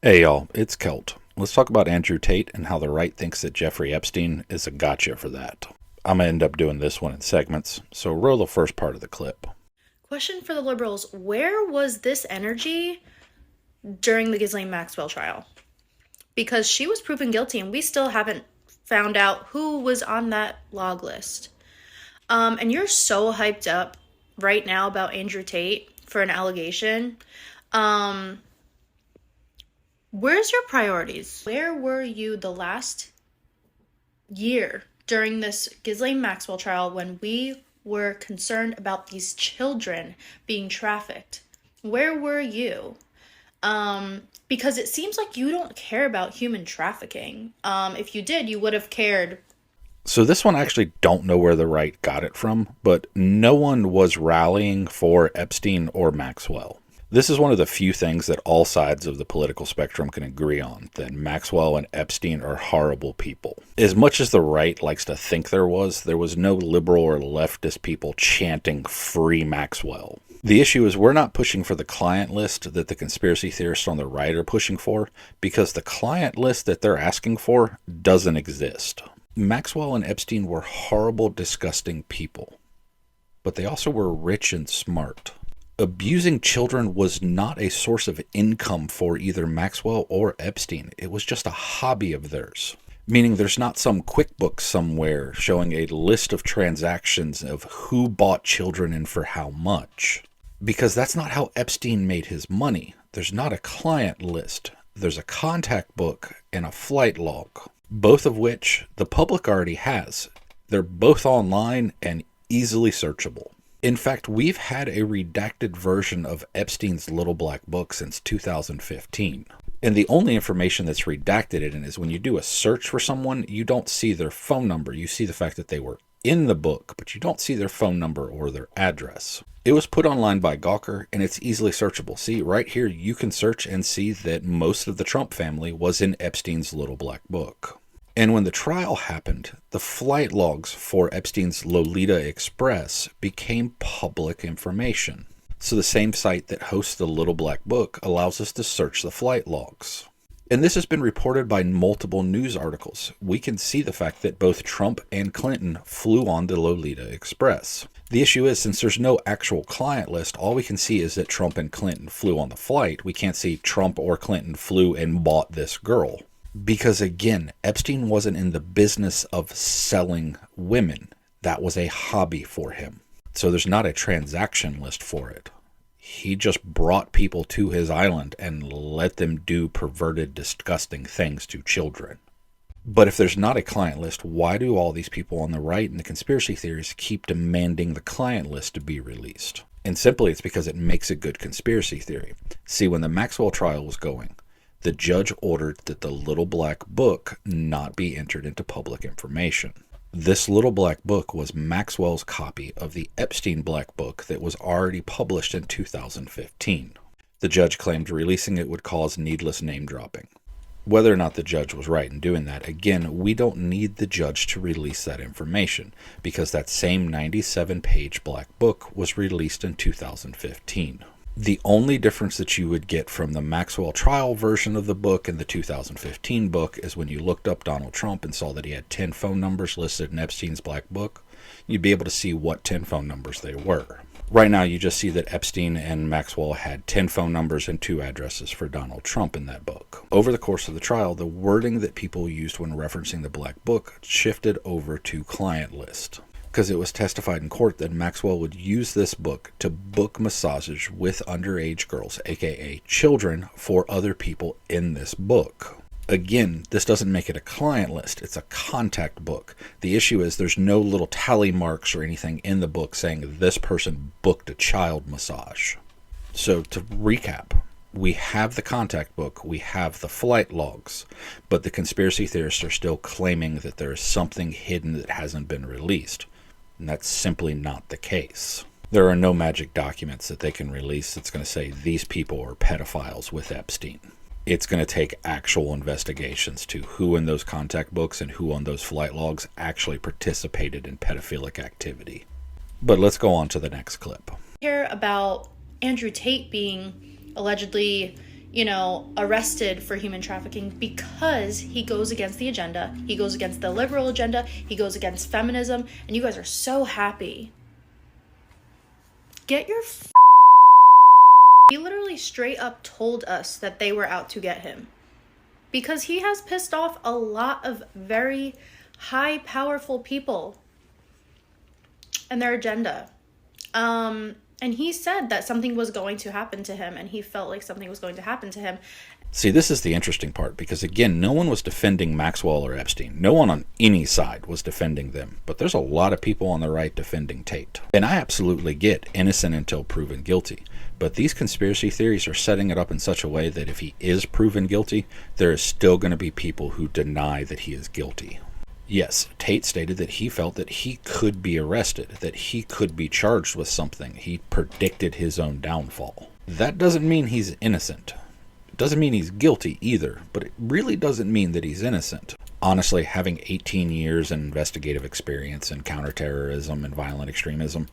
Hey y'all, it's Celt. Let's talk about Andrew Tate and how the right thinks that Jeffrey Epstein is a gotcha for that. I'm going to end up doing this one in segments, so roll the first part of the clip. Question for the liberals. Where was this energy during the Ghislaine Maxwell trial? Because she was proven guilty and we still haven't found out who was on that log list. And you're so hyped up right now about Andrew Tate for an allegation. Where's your priorities? Where were you the last year during this Ghislaine Maxwell trial when we were concerned about these children being trafficked? Where were you? Because it seems like you don't care about human trafficking. If you did, you would have cared. So this one I actually don't know where the right got it from, but no one was rallying for Epstein or Maxwell. This is one of the few things that all sides of the political spectrum can agree on, that Maxwell and Epstein are horrible people. As much as the right likes to think there was no liberal or leftist people chanting free Maxwell. The issue is we're not pushing for the client list that the conspiracy theorists on the right are pushing for, because the client list that they're asking for doesn't exist. Maxwell and Epstein were horrible, disgusting people, but they also were rich and smart. Abusing children was not a source of income for either Maxwell or Epstein. It was just a hobby of theirs. Meaning there's not some QuickBooks somewhere showing a list of transactions of who bought children and for how much. Because that's not how Epstein made his money. There's not a client list. There's a contact book and a flight log. Both of which the public already has. They're both online and easily searchable. In fact, we've had a redacted version of Epstein's Little Black Book since 2015. And the only information that's redacted in it is when you do a search for someone, you don't see their phone number. You see the fact that they were in the book, but you don't see their phone number or their address. It was put online by Gawker, and it's easily searchable. See, right here, you can search and see that most of the Trump family was in Epstein's Little Black Book. And when the trial happened, the flight logs for Epstein's Lolita Express became public information. So the same site that hosts the Little Black Book allows us to search the flight logs. And this has been reported by multiple news articles. We can see the fact that both Trump and Clinton flew on the Lolita Express. The issue is, since there's no actual client list, all we can see is that Trump and Clinton flew on the flight. We can't see Trump or Clinton flew and bought this girl. Because again, Epstein wasn't in the business of selling women. That was a hobby for him. So there's not a transaction list for it. He just brought people to his island and let them do perverted, disgusting things to children. But if there's not a client list, why do all these people on the right and the conspiracy theories keep demanding the client list to be released? And simply it's because it makes a good conspiracy theory. See, when the Maxwell trial was going, the judge ordered that the Little Black Book not be entered into public information. This Little Black Book was Maxwell's copy of the Epstein Black Book that was already published in 2015. The judge claimed releasing it would cause needless name dropping. Whether or not the judge was right in doing that, again, we don't need the judge to release that information, because that same 97-page Black Book was released in 2015. The only difference that you would get from the Maxwell trial version of the book and the 2015 book is when you looked up Donald Trump and saw that he had 10 phone numbers listed in Epstein's Black Book, you'd be able to see what 10 phone numbers they were. Right now, you just see that Epstein and Maxwell had 10 phone numbers and 2 addresses for Donald Trump in that book. Over the course of the trial, the wording that people used when referencing the Black Book shifted over to client list. Because it was testified in court that Maxwell would use this book to book massages with underage girls, aka children, for other people in this book. Again, this doesn't make it a client list, it's a contact book. The issue is there's no little tally marks or anything in the book saying this person booked a child massage. So to recap, we have the contact book, we have the flight logs, but the conspiracy theorists are still claiming that there is something hidden that hasn't been released. And that's simply not the case. There are no magic documents that they can release that's going to say these people are pedophiles with Epstein. It's going to take actual investigations to who in those contact books and who on those flight logs actually participated in pedophilic activity. But let's go on to the next clip. Hear about Andrew Tate being allegedly arrested for human trafficking because he goes against the agenda. He goes against the liberal agenda. He goes against feminism. And you guys are so happy. Get your He literally straight up told us that they were out to get him. Because he has pissed off a lot of very high, powerful people and their agenda. And he said that something was going to happen to him, and he felt like something was going to happen to him. See, this is the interesting part, because again, no one was defending Maxwell or Epstein. No one on any side was defending them. But there's a lot of people on the right defending Tate. And I absolutely get innocent until proven guilty. But these conspiracy theories are setting it up in such a way that if he is proven guilty, there is still going to be people who deny that he is guilty. Yes, Tate stated that he felt that he could be arrested, that he could be charged with something. He predicted his own downfall. That doesn't mean he's innocent. It doesn't mean he's guilty either, but it really doesn't mean that he's innocent. Honestly, having 18 years in investigative experience in counterterrorism and violent extremism,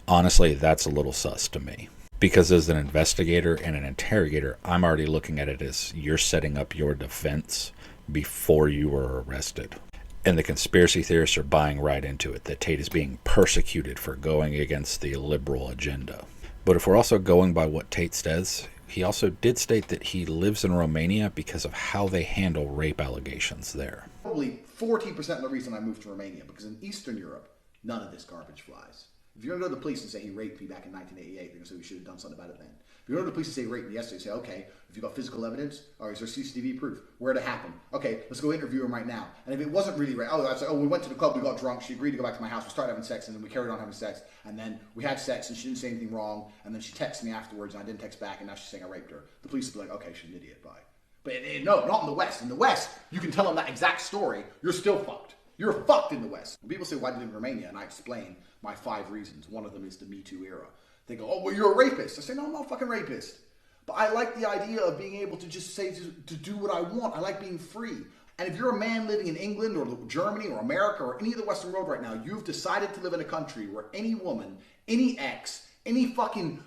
honestly, that's a little sus to me. Because as an investigator and an interrogator, I'm already looking at it as you're setting up your defense before you were arrested. And the conspiracy theorists are buying right into it, that Tate is being persecuted for going against the liberal agenda. But if we're also going by what Tate says, he also did state that he lives in Romania because of how they handle rape allegations there. Probably 14% of the reason I moved to Romania, because in Eastern Europe, none of this garbage flies. If you're going to go to the police and say he raped me back in 1988, they're going to say we should have done something about it then. If you go to the police and say he raped me yesterday, say, okay, if you got physical evidence, or is there CCTV proof? Where'd it happen? Okay, let's go interview him right now. And if it wasn't really rape, I'd say, we went to the club, we got drunk, she agreed to go back to my house, we started having sex, and then we carried on having sex, and then we had sex, and she didn't say anything wrong, and then she texted me afterwards, and I didn't text back, and now she's saying I raped her. The police would be like, okay, she's an idiot, bye. But no, not in the West. In the West, you can tell them that exact story, you're still fucked. You're fucked in the West. When people say, why did you live in Romania? And I explain my 5 reasons. One of them is the Me Too era. They go, oh, well, you're a rapist. I say, no, I'm not a fucking rapist. But I like the idea of being able to just say, to do what I want. I like being free. And if you're a man living in England or Germany or America or any of the Western world right now, you've decided to live in a country where any woman, any ex, any fucking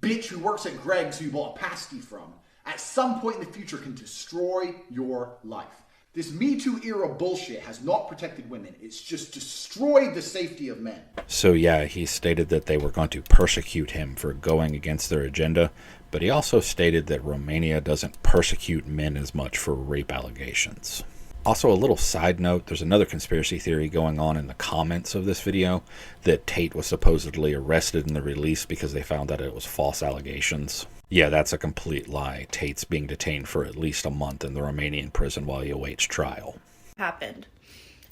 bitch who works at Greg's who you bought a pasty from, at some point in the future can destroy your life. This Me Too era bullshit has not protected women. It's just destroyed the safety of men. So yeah, he stated that they were going to persecute him for going against their agenda, but he also stated that Romania doesn't persecute men as much for rape allegations. Also, a little side note, there's another conspiracy theory going on in the comments of this video that Tate was supposedly arrested and released because they found that it was false allegations. Yeah, that's a complete lie. Tate's being detained for at least a month in the Romanian prison while he awaits trial. Happened.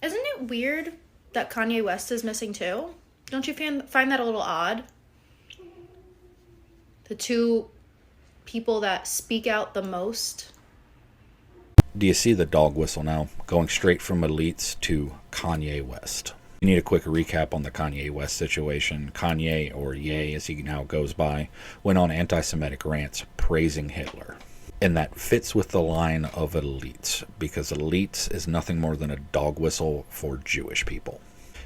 Isn't it weird that Kanye West is missing too? Don't you find that a little odd? The two people that speak out the most. Do you see the dog whistle now? Going straight from elites to Kanye West. You need a quick recap on the Kanye West situation. Kanye, or Ye as he now goes by, went on anti-Semitic rants praising Hitler. And that fits with the line of elites, because elites is nothing more than a dog whistle for Jewish people.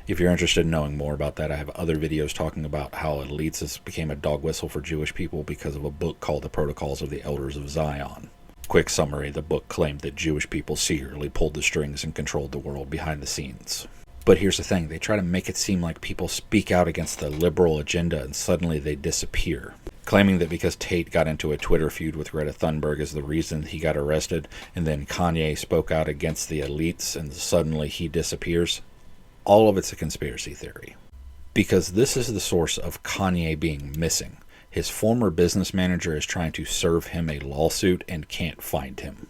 If you're interested in knowing more about that, I have other videos talking about how elites became a dog whistle for Jewish people because of a book called The Protocols of the Elders of Zion. Quick summary, the book claimed that Jewish people secretly pulled the strings and controlled the world behind the scenes. But here's the thing, they try to make it seem like people speak out against the liberal agenda and suddenly they disappear. Claiming that because Tate got into a Twitter feud with Greta Thunberg is the reason he got arrested, and then Kanye spoke out against the elites and suddenly he disappears. All of it's a conspiracy theory. Because this is the source of Kanye being missing. His former business manager is trying to serve him a lawsuit and can't find him.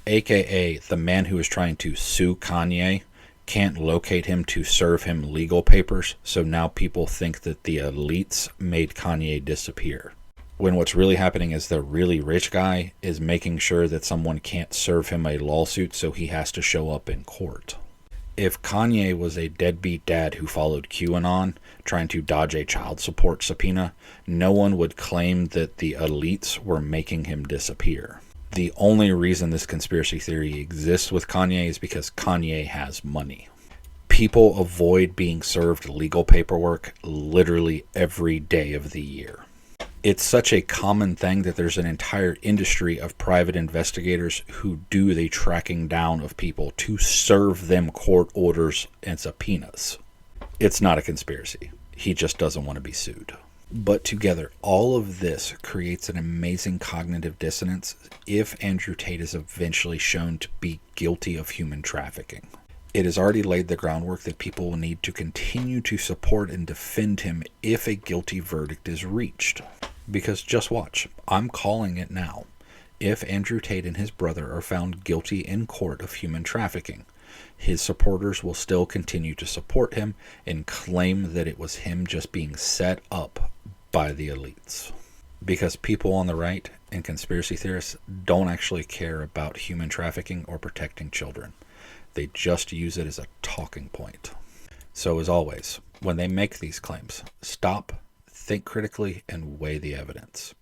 AKA, the man who is trying to sue Kanye can't locate him to serve him legal papers, so now people think that the elites made Kanye disappear. When what's really happening is the really rich guy is making sure that someone can't serve him a lawsuit, so he has to show up in court. If Kanye was a deadbeat dad who followed QAnon, trying to dodge a child support subpoena, no one would claim that the elites were making him disappear. The only reason this conspiracy theory exists with Kanye is because Kanye has money. People avoid being served legal paperwork literally every day of the year. It's such a common thing that there's an entire industry of private investigators who do the tracking down of people to serve them court orders and subpoenas. It's not a conspiracy. He just doesn't want to be sued. But together, all of this creates an amazing cognitive dissonance if Andrew Tate is eventually shown to be guilty of human trafficking. It has already laid the groundwork that people will need to continue to support and defend him if a guilty verdict is reached. Because just watch, I'm calling it now. If Andrew Tate and his brother are found guilty in court of human trafficking, his supporters will still continue to support him and claim that it was him just being set up by the elites. Because people on the right and conspiracy theorists don't actually care about human trafficking or protecting children. They just use it as a talking point. So as always, when they make these claims, stop, think critically, and weigh the evidence.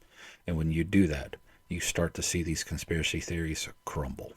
And when you do that, you start to see these conspiracy theories crumble.